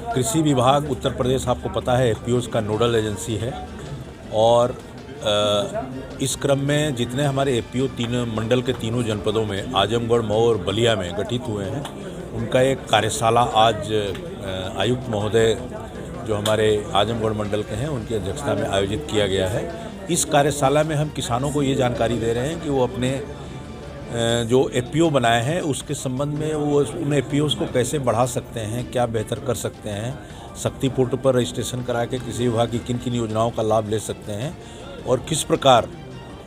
कृषि विभाग उत्तर प्रदेश, आपको पता है, एफपीओज़ का नोडल एजेंसी है। और इस क्रम में जितने हमारे एफपीओ तीनों मंडल के तीनों जनपदों में आजमगढ़, मऊ और बलिया में गठित हुए हैं, उनका एक कार्यशाला आज आयुक्त महोदय जो हमारे आजमगढ़ मंडल के हैं उनकी अध्यक्षता में आयोजित किया गया है। इस कार्यशाला में हम किसानों को ये जानकारी दे रहे हैं कि वो अपने जो एफपीओ बनाए हैं उसके संबंध में वो उन एफपीओज़ को कैसे बढ़ा सकते हैं, क्या बेहतर कर सकते हैं, शक्ति पोर्टल पर रजिस्ट्रेशन करा के कृषि विभाग की किन किन योजनाओं का लाभ ले सकते हैं और किस प्रकार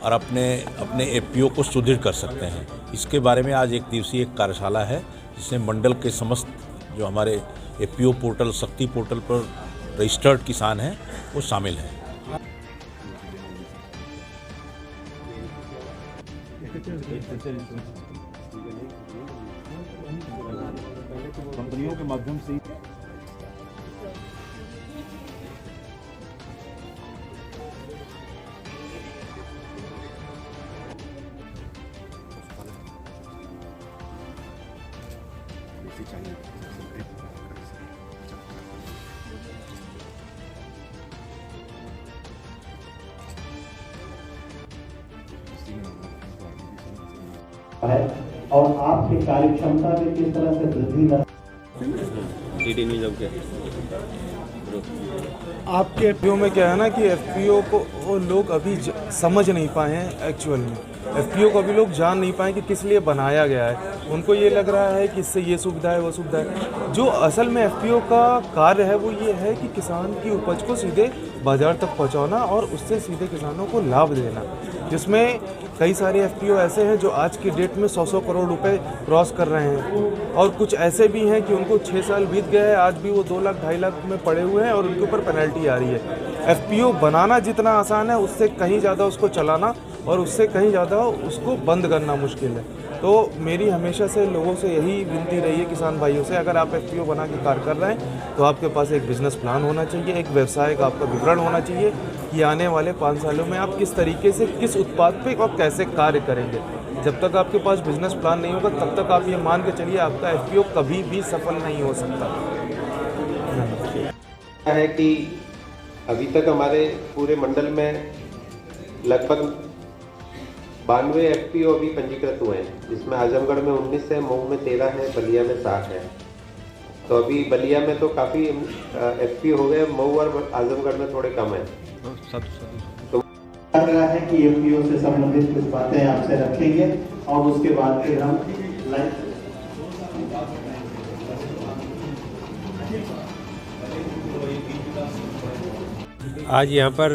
और अपने एफपीओ को सुदृढ़ कर सकते हैं। इसके बारे में आज एक दिवसीय कार्यशाला है जिसमें मंडल के समस्त जो हमारे एफपीओ पोर्टल, शक्ति पोर्टल पर रजिस्टर्ड किसान हैं वो शामिल हैं। कंपनियों के माध्यम से है और आपकी कार्यक्षमता में किस तरह से वृद्धि ला आपके एफपीओ में क्या है ना कि एफपीओ को वो लोग अभी समझ नहीं पाए हैं। एक्चुअल में एफपीओ को अभी लोग जान नहीं पाए कि किस लिए बनाया गया है। उनको ये लग रहा है कि इससे ये सुविधा है, वो सुविधा है। जो असल में एफपीओ का कार्य है वो ये है कि किसान की उपज को सीधे बाजार तक पहुंचाना और उससे सीधे किसानों को लाभ देना, जिसमें कई सारे एफपीओ ऐसे हैं जो आज की डेट में 100 करोड़ रुपए क्रॉस कर रहे हैं और कुछ ऐसे भी हैं कि उनको 6 साल बीत गए हैं, आज भी वो 2 लाख 2.5 लाख में पड़े हुए हैं और उनके ऊपर पेनल्टी आ रही है। एफपीओ बनाना जितना आसान है उससे कहीं ज़्यादा उसको चलाना और उससे कहीं ज़्यादा उसको बंद करना मुश्किल है। तो मेरी हमेशा से लोगों से यही विनती रही है, किसान भाइयों से, अगर आप एफपीओ बना के कार्य कर रहे हैं तो आपके पास एक बिजनेस प्लान होना चाहिए, एक व्यवसाय का आपका विवरण होना चाहिए कि आने वाले 5 सालों में आप किस तरीके से किस उत्पाद पे और कैसे कार्य करेंगे। जब तक आपके पास बिजनेस प्लान नहीं होगा तब तक आप ये मान के चलिए आपका एफपीओ कभी भी सफल नहीं हो सकता है। कि अभी तक हमारे पूरे मंडल में लगभग 92 एफपीओ अभी पंजीकृत हुए हैं, जिसमें आजमगढ़ में 19 है, मऊ में 13 है, बलिया में 7 है। तो अभी बलिया में तो काफ़ी एफपीओ हो गए, मऊ और आजमगढ़ में थोड़े कम है। तो लग रहा है कि एफपीओ से संबंधित कुछ बातें आपसे रखेंगे और उसके बाद फिर हम आज यहाँ पर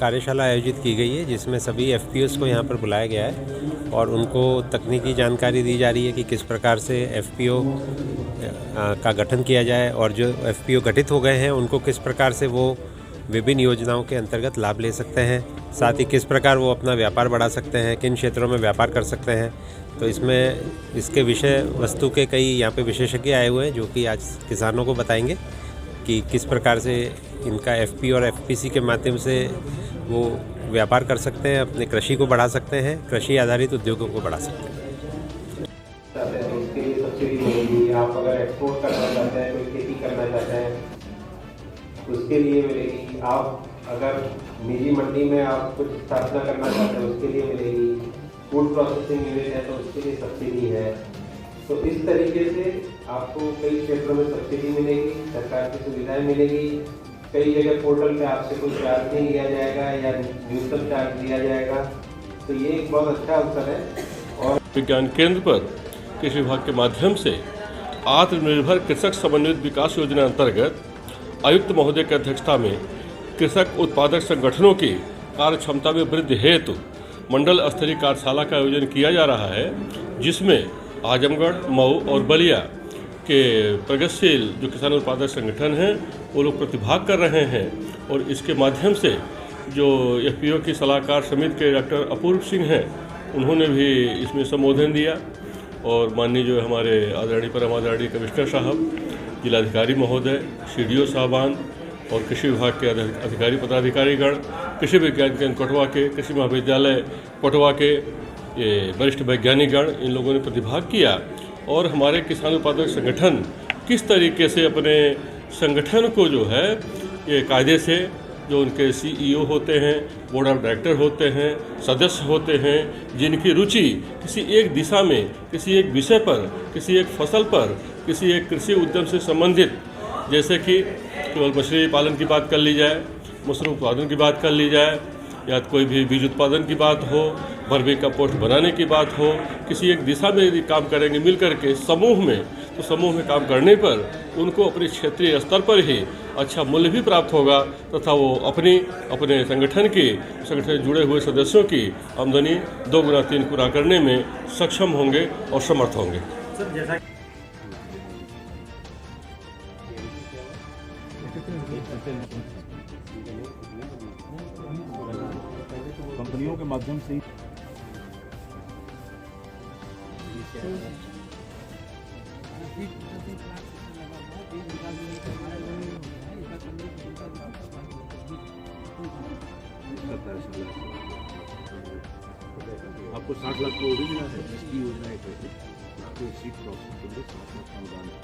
कार्यशाला आयोजित की गई है जिसमें सभी एफपीओज़ को यहाँ पर बुलाया गया है और उनको तकनीकी जानकारी दी जा रही है कि किस प्रकार से एफपीओ का गठन किया जाए और जो एफपीओ गठित हो गए हैं उनको किस प्रकार से वो विभिन्न योजनाओं के अंतर्गत लाभ ले सकते हैं, साथ ही किस प्रकार वो अपना व्यापार बढ़ा सकते हैं, किन क्षेत्रों में व्यापार कर सकते हैं। तो इसमें इसके विषय वस्तु के कई यहाँ पे विशेषज्ञ आए हुए हैं जो कि आज किसानों को बताएंगे कि किस प्रकार से इनका एफपी और एफपीसी के माध्यम से वो व्यापार कर सकते हैं, अपने कृषि को बढ़ा सकते हैं, कृषि आधारित उद्योगों को बढ़ा सकते हैं। तो उसके लिए सब्सिडी मिलेगी। आप अगर एक्सपोर्ट करना चाहते हैं, कोई खेती करना चाहते हैं तो उसके लिए मिलेगी। आप अगर निजी मंडी में आप कुछ स्थापना करना चाहते हैं उसके लिए मिलेगी। फूड प्रोसेसिंग यूनिट है तो उसके लिए सब्सिडी है। तो इस तरीके से आपको कई क्षेत्रों में सब्सिडी मिलेगी, सरकार की सुविधाएं मिलेगी। कई जगह पोर्टल पे आपसे कोई चार्ज नहीं लिया जाएगा या न्यूनतम चार्ज लिया जाएगा। तो ये एक बहुत अच्छा अवसर है। और विज्ञान केंद्र पर कृषि विभाग के माध्यम से आत्मनिर्भर कृषक समन्वित विकास योजना अंतर्गत आयुक्त महोदय की अध्यक्षता में कृषक उत्पादक संगठनों की कार्य क्षमता में वृद्धि हेतु मंडल स्तरीय कार्यशाला का आयोजन किया जा रहा है, जिसमें आजमगढ़, मऊ और बलिया के प्रगतिशील जो किसान उत्पादक संगठन हैं वो लोग प्रतिभाग कर रहे हैं और इसके माध्यम से जो एफपीओ की सलाहकार समिति के डॉक्टर अपूर्व सिंह हैं उन्होंने भी इसमें संबोधन दिया और माननीय जो हमारे आदरणीय परम आदरणीय कमिश्नर साहब, जिलाधिकारी महोदय, सीडीओ साहबान और कृषि विभाग के अधिकारी पदाधिकारीगण, कृषि विज्ञान केंद्र कटवा के, कृषि महाविद्यालय कटवा के ये वरिष्ठ वैज्ञानिकगण इन लोगों ने प्रतिभाग किया और हमारे किसान उत्पादक संगठन किस तरीके से अपने संगठन को जो है ये कायदे से जो उनके सीईओ होते हैं, बोर्ड ऑफ डायरेक्टर होते हैं, सदस्य होते हैं, जिनकी रुचि किसी एक दिशा में, किसी एक विषय पर, किसी एक फसल पर, किसी एक कृषि उद्यम से संबंधित, जैसे कि केवल मछली पालन की बात कर ली जाए, मशरूम उत्पादन की बात कर ली जाए, या कोई भी बीज उत्पादन की बात हो, वर्मी कंपोस्ट बनाने की बात हो, किसी एक दिशा में यदि काम करेंगे मिल करके समूह में, तो समूह में काम करने पर उनको अपने क्षेत्रीय स्तर पर ही अच्छा मूल्य भी प्राप्त होगा तथा वो अपने संगठन से जुड़े हुए सदस्यों की आमदनी 2 गुना 3 गुना करने में सक्षम होंगे और समर्थ होंगे। कंपनियों के माध्यम से आपको 60 लाख का ओरिजिनल है, इसकी योजना है आपको सीट क्रॉसिंग के लिए 60 लाख का अनुदान है।